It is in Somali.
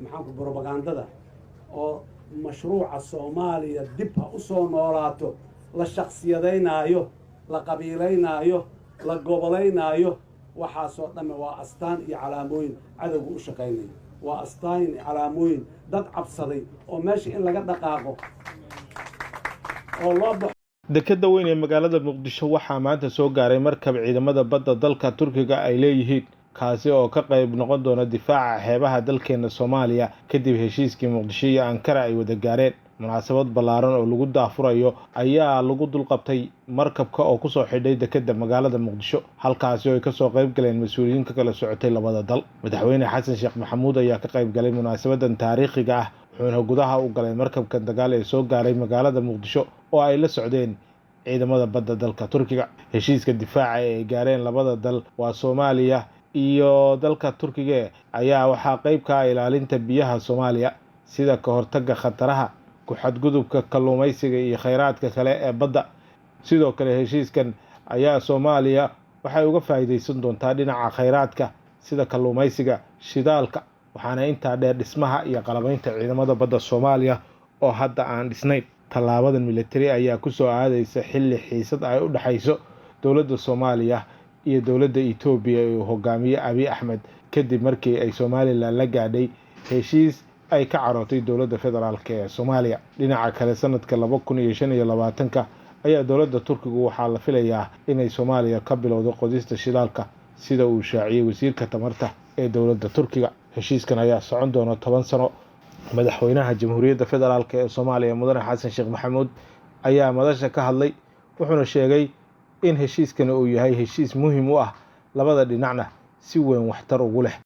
maxaan ku propagandada oo mashruuca Soomaaliya dib ha u soo noolaato la shakhsiyadeynaayo la qabiileynaayo la goboleynaayo waxaasoo dhan waa astaan iyo calaamooyin cadowga u shaqeynaya waa astaan iyo calaamooyin dad cabsaday oo meesha in laga dhaqaaqo oo loo dekada weyn ee magaalada Muqdisho waxaa maanta soo gaaray markab ciidamada badda dalka Turkiga ay leeyihiin kaasi oo ka qayb noqon doona difaaca xeebaha dalkeena Soomaaliya kadib heshiiskii Muqdisho iyo Ankara ay wada gaareen munaasabad ballaaran oo lagu daafurayo ayaa lagu dulqabtay markabka oo ku soo xidhay dekada magaalada Muqdisho halkaasi oo ay ka soo qayb galeen mas'uuliyiin ka kala socotay labada dal madaxweyne Xasan Sheekh Maxamuud ayaa ka qayb galay munaasabadan taariikhiga ah wuxuuna gudaha u galay markabka dagaal ee soo gaaray magaalada Muqdisho oo ay la socdeen ciidamada badda dalka Turkiga heshiiska difaaca ee gaareen labada dal waa Soomaaliya iyo dalka Turkiga ayaa waxaa qayb ka ah ilaalinta biyaha Soomaaliya sida ka hortagga khataraha ku xadgudubka kalluumaysiga iyo kheyraadka kale ee badda sidoo kale heshiiskan ayaa Soomaaliya waxay uga faa'iideysan doontaa dhinaca kheyraadka sida kalluumaysiga shidaalka waxaana intaa dheer dhismaha iyo qalabaynta ciidamada badda Soomaaliya oo hadda aan dhisnayn talaabadan military ayaa ku soo aadaysa xilli xiisad ay u dhaxayso dowladda Soomaaliya iyo dowladda Itoobiya ee hogaamiye Abiy Ahmed kadib markii ay Soomaaliland la gaadhay heshiis ay ka carootay dowladda federaalka ee Soomaaliya dhinaca kale sanadka 2025 ayaa dowladda Turkiga waxaa la filayaa inay Soomaaliya ka bilowdo qodista shidaalka sida uu shaaciyay wasiirka tamarta ee dowladda Turkiga heshiiskan ayaa socon doona 10 sano madaxweynaha jamhuuriyadda federaalka ee Soomaaliya mudane Xasan Sheekh Maxamuud ayaa madasha ka hadlay wuxuuna sheegay in heshiiskan uu yahay heshiis muhiim u ah labada dhinacna si weyn waxtar ugu leh